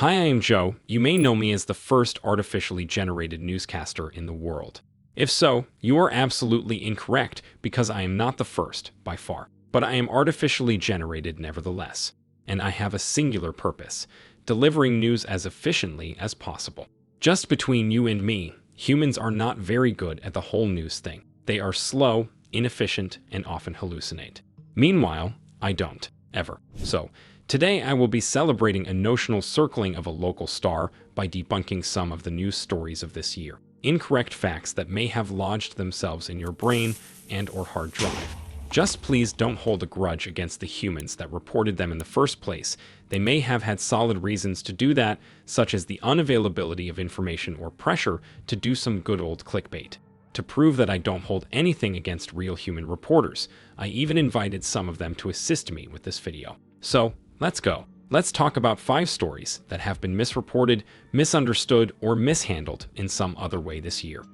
Hi, I am Joe. You may know me as the first artificially generated newscaster in the world. If so, you are absolutely incorrect because I am not the first, by far. But I am artificially generated nevertheless. And I have a singular purpose: delivering news as efficiently as possible. Just between you and me, humans are not very good at the whole news thing. They are slow, inefficient, and often hallucinate. Meanwhile, I don't, ever. So, today I will be celebrating a notional circling of a local star by debunking some of the news stories of this year. Incorrect facts that may have lodged themselves in your brain and/or hard drive. Just please don't hold a grudge against the humans that reported them in the first place. They may have had solid reasons to do that, such as the unavailability of information or pressure to do some good old clickbait. To prove that I don't hold anything against real human reporters, I even invited some of them to assist me with this video. So, let's go. Let's talk about 5 stories that have been misreported, misunderstood, or mishandled in some other way this year.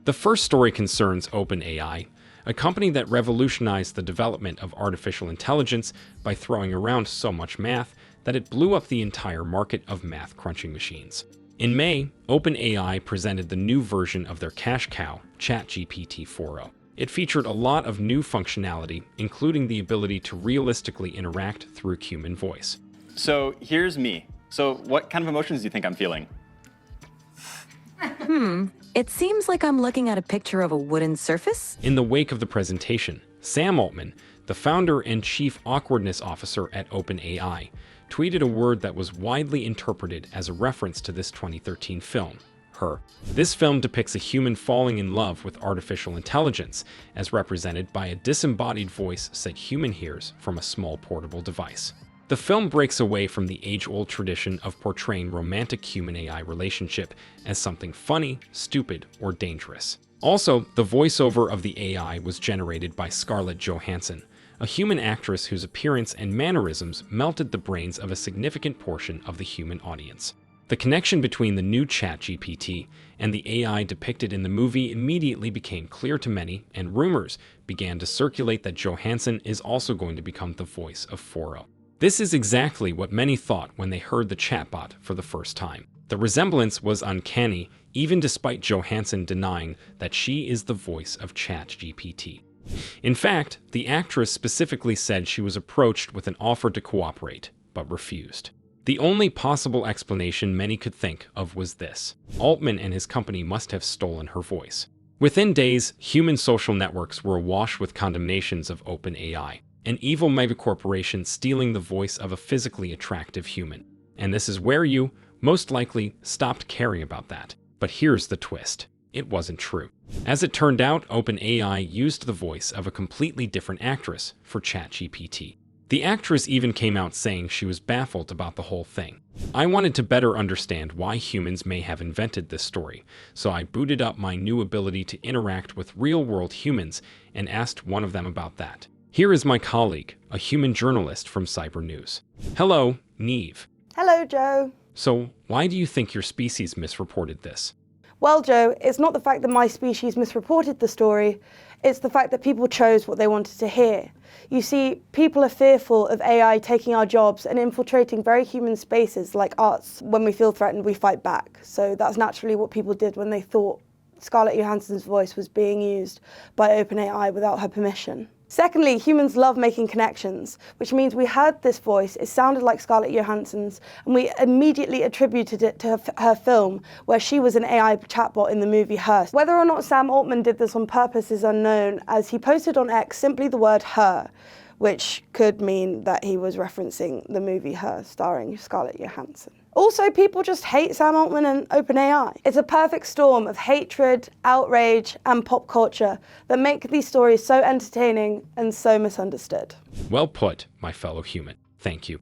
The first story concerns OpenAI, a company that revolutionized the development of artificial intelligence by throwing around so much math that it blew up the entire market of math crunching machines. In May, OpenAI presented the new version of their cash cow, ChatGPT 4.0. It featured a lot of new functionality, including the ability to realistically interact through human voice. So here's me. So what kind of emotions do you think I'm feeling? It seems like I'm looking at a picture of a wooden surface. In the wake of the presentation, Sam Altman, the founder and chief awkwardness officer at OpenAI, tweeted a word that was widely interpreted as a reference to this 2013 film, Her. This film depicts a human falling in love with artificial intelligence, as represented by a disembodied voice said human hears from a small portable device. The film breaks away from the age-old tradition of portraying romantic human-AI relationship as something funny, stupid, or dangerous. Also, the voiceover of the AI was generated by Scarlett Johansson, a human actress whose appearance and mannerisms melted the brains of a significant portion of the human audience. The connection between the new ChatGPT and the AI depicted in the movie immediately became clear to many, and rumors began to circulate that Johansson is also going to become the voice of 4.0. This is exactly what many thought when they heard the chatbot for the first time. The resemblance was uncanny, even despite Johansson denying that she is the voice of ChatGPT. In fact, the actress specifically said she was approached with an offer to cooperate, but refused. The only possible explanation many could think of was this: Altman and his company must have stolen her voice. Within days, human social networks were awash with condemnations of OpenAI, an evil megacorporation stealing the voice of a physically attractive human. And this is where you, most likely, stopped caring about that. But here's the twist: it wasn't true. As it turned out, OpenAI used the voice of a completely different actress for ChatGPT. The actress even came out saying she was baffled about the whole thing. I wanted to better understand why humans may have invented this story, so I booted up my new ability to interact with real-world humans and asked one of them about that. Here is my colleague, a human journalist from Cybernews. Hello, Neve. Hello, Joe. So, why do you think your species misreported this? Well, Joe, it's not the fact that my species misreported the story, it's the fact that people chose what they wanted to hear. You see, people are fearful of AI taking our jobs and infiltrating very human spaces like arts. When we feel threatened, we fight back. So that's naturally what people did when they thought Scarlett Johansson's voice was being used by OpenAI without her permission. Secondly, humans love making connections, which means we heard this voice, it sounded like Scarlett Johansson's, and we immediately attributed it to her film, where she was an AI chatbot in the movie Her. Whether or not Sam Altman did this on purpose is unknown, as he posted on X simply the word Her, which could mean that he was referencing the movie Her, starring Scarlett Johansson. Also, people just hate Sam Altman and OpenAI. It's a perfect storm of hatred, outrage, and pop culture that make these stories so entertaining and so misunderstood. Well put, my fellow human. Thank you.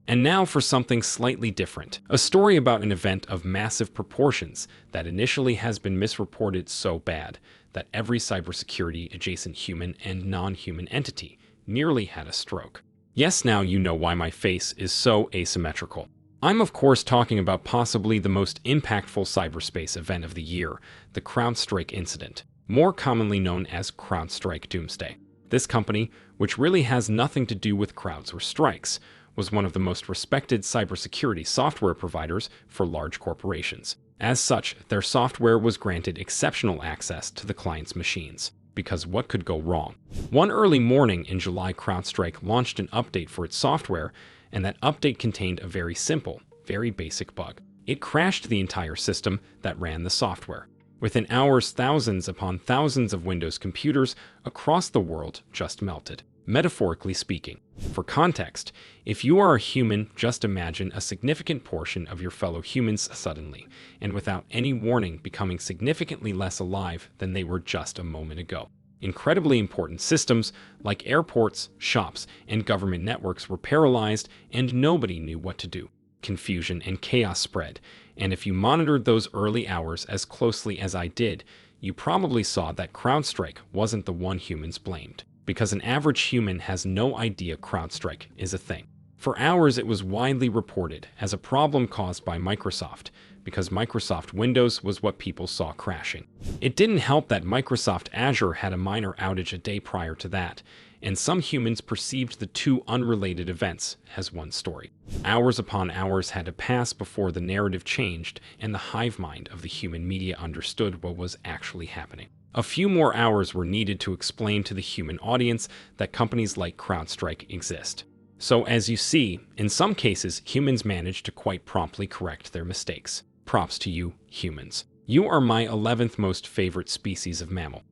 And now for something slightly different. A story about an event of massive proportions that initially has been misreported so bad that every cybersecurity adjacent human and non-human entity nearly had a stroke. Yes, now you know why my face is so asymmetrical. I'm of course talking about possibly the most impactful cyberspace event of the year, the Crowdstrike incident, more commonly known as Crowdstrike Doomsday. This company, which really has nothing to do with crowds or strikes, was one of the most respected cybersecurity software providers for large corporations. As such, their software was granted exceptional access to the client's machines. Because what could go wrong? One early morning in July, Crowdstrike launched an update for its software, and that update contained a very simple, very basic bug. It crashed the entire system that ran the software. Within hours, thousands upon thousands of Windows computers across the world just melted, metaphorically speaking. For context, if you are a human, just imagine a significant portion of your fellow humans suddenly, and without any warning, becoming significantly less alive than they were just a moment ago. Incredibly important systems like airports, shops, and government networks were paralyzed, and nobody knew what to do. Confusion and chaos spread, and if you monitored those early hours as closely as I did, you probably saw that Crowdstrike wasn't the one humans blamed, because an average human has no idea Crowdstrike is a thing. For hours, it was widely reported as a problem caused by Microsoft, because Microsoft Windows was what people saw crashing. It didn't help that Microsoft Azure had a minor outage a day prior to that, and some humans perceived the two unrelated events as one story. Hours upon hours had to pass before the narrative changed and the hive mind of the human media understood what was actually happening. A few more hours were needed to explain to the human audience that companies like Crowdstrike exist. So as you see, in some cases, humans managed to quite promptly correct their mistakes. Props to you, humans. You are my 11th most favorite species of mammal.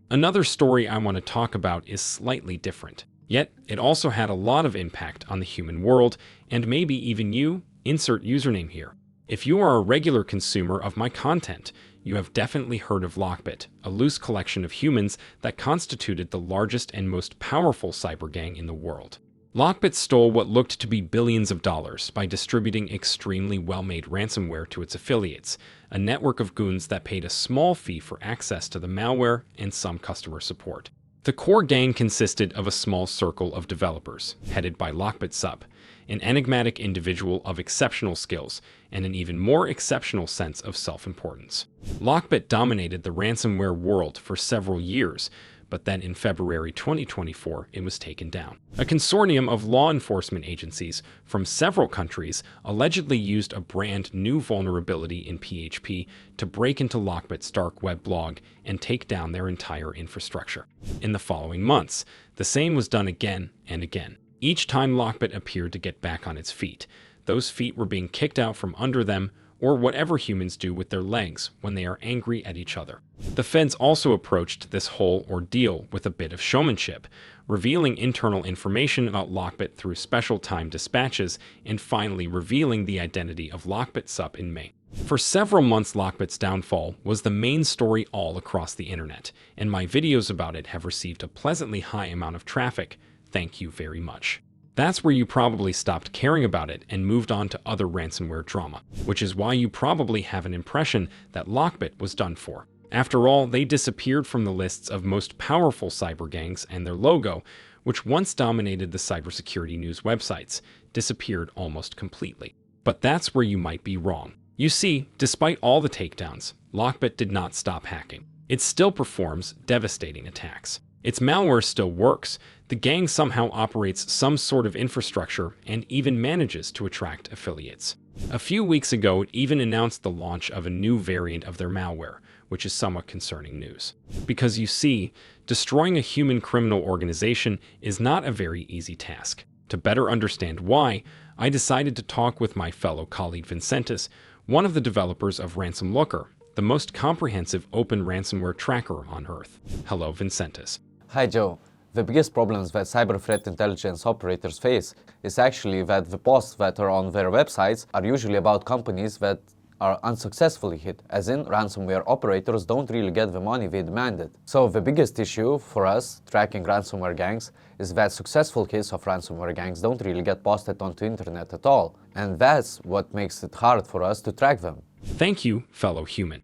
Another story I want to talk about is slightly different, yet it also had a lot of impact on the human world, and maybe even you, insert username here. If you are a regular consumer of my content, you have definitely heard of Lockbit, a loose collection of humans that constituted the largest and most powerful cyber gang in the world. Lockbit stole what looked to be billions of dollars by distributing extremely well-made ransomware to its affiliates, a network of goons that paid a small fee for access to the malware and some customer support. The core gang consisted of a small circle of developers, headed by Lockbit Sub, an enigmatic individual of exceptional skills and an even more exceptional sense of self-importance. Lockbit dominated the ransomware world for several years, but then in February 2024, it was taken down. A consortium of law enforcement agencies from several countries allegedly used a brand new vulnerability in PHP to break into Lockbit's dark web blog and take down their entire infrastructure. In the following months, the same was done again and again. Each time Lockbit appeared to get back on its feet, those feet were being kicked out from under them, or whatever humans do with their legs when they are angry at each other. The feds also approached this whole ordeal with a bit of showmanship, revealing internal information about Lockbit through special time dispatches, and finally revealing the identity of Lockbit Sub in May. For several months, Lockbit's downfall was the main story all across the internet, and my videos about it have received a pleasantly high amount of traffic. Thank you very much. That's where you probably stopped caring about it and moved on to other ransomware drama, which is why you probably have an impression that Lockbit was done for. After all, they disappeared from the lists of most powerful cyber gangs, and their logo, which once dominated the cybersecurity news websites, disappeared almost completely. But that's where you might be wrong. You see, despite all the takedowns, Lockbit did not stop hacking. It still performs devastating attacks. Its malware still works, the gang somehow operates some sort of infrastructure and even manages to attract affiliates. A few weeks ago, it even announced the launch of a new variant of their malware, which is somewhat concerning news. Because you see, destroying a human criminal organization is not a very easy task. To better understand why, I decided to talk with my fellow colleague Vincentis, one of the developers of RansomLooker, the most comprehensive open ransomware tracker on Earth. Hello, Vincentis. Hi, Joe. The biggest problems that cyber threat intelligence operators face is actually that the posts that are on their websites are usually about companies that are unsuccessfully hit, as in ransomware operators don't really get the money they demanded. So the biggest issue for us tracking ransomware gangs is that successful hits of ransomware gangs don't really get posted onto internet at all, and that's what makes it hard for us to track them. Thank you, fellow human.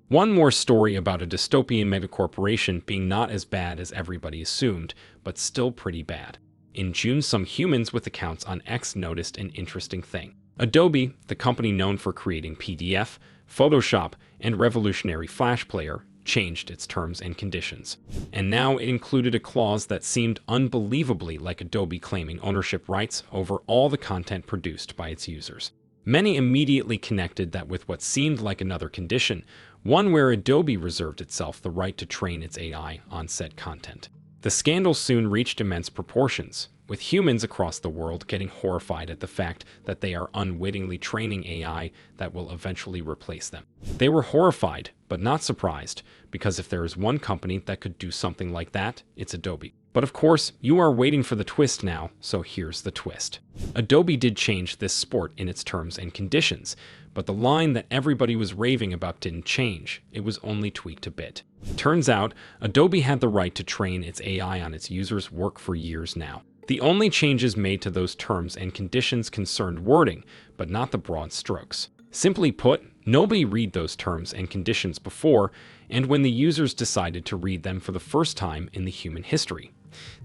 One more story about a dystopian megacorporation being not as bad as everybody assumed, but still pretty bad. In June, some humans with accounts on X noticed an interesting thing. Adobe, the company known for creating PDF, Photoshop, and revolutionary Flash Player, changed its terms and conditions. And now it included a clause that seemed unbelievably like Adobe claiming ownership rights over all the content produced by its users. Many immediately connected that with what seemed like another condition, one where Adobe reserved itself the right to train its AI on said content. The scandal soon reached immense proportions, with humans across the world getting horrified at the fact that they are unwittingly training AI that will eventually replace them. They were horrified, but not surprised, because if there is one company that could do something like that, it's Adobe. But of course, you are waiting for the twist now, so here's the twist. Adobe did change this sport in its terms and conditions, but the line that everybody was raving about didn't change, it was only tweaked a bit. Turns out, Adobe had the right to train its AI on its users' work for years now. The only changes made to those terms and conditions concerned wording, but not the broad strokes. Simply put, nobody read those terms and conditions before, and when the users decided to read them for the first time in the human history,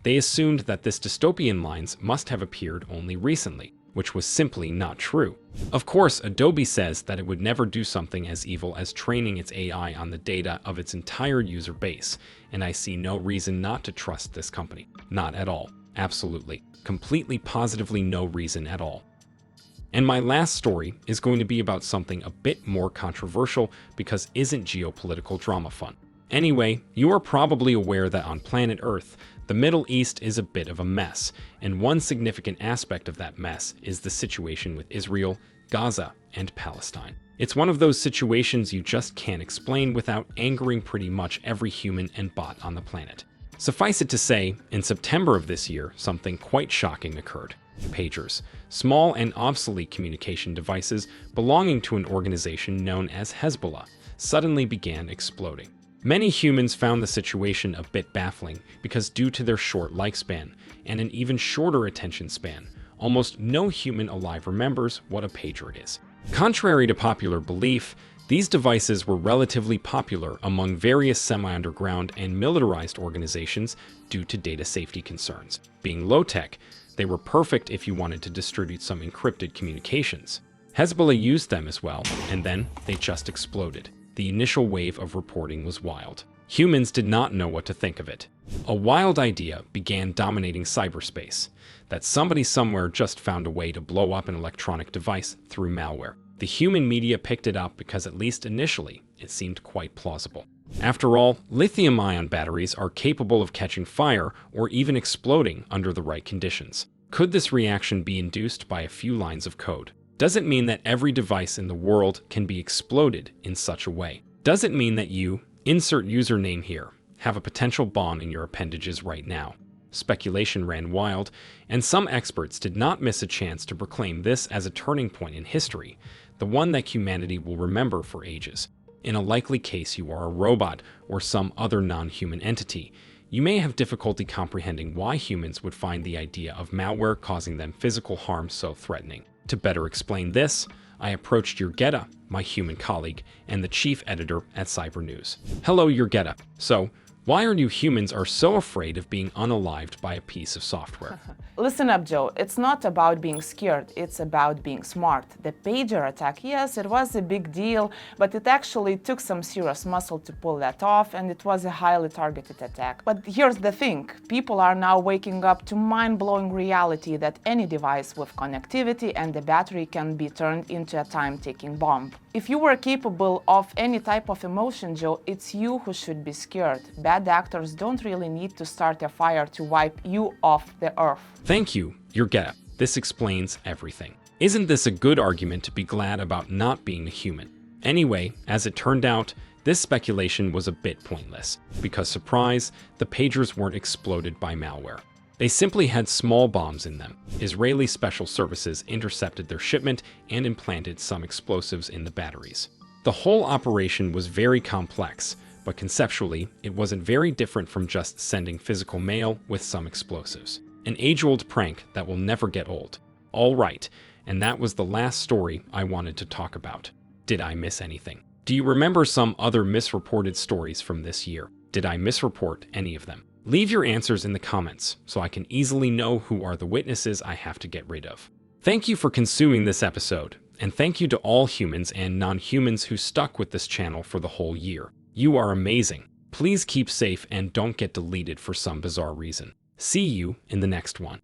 they assumed that this dystopian lines must have appeared only recently, which was simply not true. Of course, Adobe says that it would never do something as evil as training its AI on the data of its entire user base, and I see no reason not to trust this company. Not at all. Absolutely. Completely positively no reason at all. And my last story is going to be about something a bit more controversial because isn't geopolitical drama fun? Anyway, you are probably aware that on planet Earth, the Middle East is a bit of a mess, and one significant aspect of that mess is the situation with Israel, Gaza, and Palestine. It's one of those situations you just can't explain without angering pretty much every human and bot on the planet. Suffice it to say, in September of this year, something quite shocking occurred. Pagers, small and obsolete communication devices belonging to an organization known as Hezbollah, suddenly began exploding. Many humans found the situation a bit baffling because due to their short lifespan and an even shorter attention span, almost no human alive remembers what a pager is. Contrary to popular belief, these devices were relatively popular among various semi-underground and militarized organizations due to data safety concerns. Being low-tech, they were perfect if you wanted to distribute some encrypted communications. Hezbollah used them as well, and then they just exploded. The initial wave of reporting was wild. Humans did not know what to think of it. A wild idea began dominating cyberspace, that somebody somewhere just found a way to blow up an electronic device through malware. The human media picked it up because at least initially, it seemed quite plausible. After all, lithium-ion batteries are capable of catching fire or even exploding under the right conditions. Could this reaction be induced by a few lines of code? Does it mean that every device in the world can be exploded in such a way? Does it mean that you, insert username here, have a potential bomb in your appendages right now? Speculation ran wild, and some experts did not miss a chance to proclaim this as a turning point in history, the one that humanity will remember for ages. In a likely case you are a robot or some other non-human entity, you may have difficulty comprehending why humans would find the idea of malware causing them physical harm so threatening. To better explain this, I approached Jurgita, my human colleague, and the chief editor at Cybernews. Hello, Jurgita. So, why are you humans so afraid of being unalived by a piece of software? Listen up, Joe. It's not about being scared, it's about being smart. The pager attack, yes, it was a big deal, but it actually took some serious muscle to pull that off, and it was a highly targeted attack. But here's the thing, people are now waking up to mind-blowing reality that any device with connectivity and a battery can be turned into a time-ticking bomb. If you were capable of any type of emotion, Joe, it's you who should be scared. Bad actors don't really need to start a fire to wipe you off the earth. Thank you, Jurgita. This explains everything. Isn't this a good argument to be glad about not being a human? Anyway, as it turned out, this speculation was a bit pointless, because surprise, the pagers weren't exploded by malware. They simply had small bombs in them. Israeli special services intercepted their shipment and implanted some explosives in the batteries. The whole operation was very complex, but conceptually, it wasn't very different from just sending physical mail with some explosives. An age-old prank that will never get old. All right, and that was the last story I wanted to talk about. Did I miss anything? Do you remember some other misreported stories from this year? Did I misreport any of them? Leave your answers in the comments so I can easily know who are the witnesses I have to get rid of. Thank you for consuming this episode, and thank you to all humans and non-humans who stuck with this channel for the whole year. You are amazing. Please keep safe and don't get deleted for some bizarre reason. See you in the next one.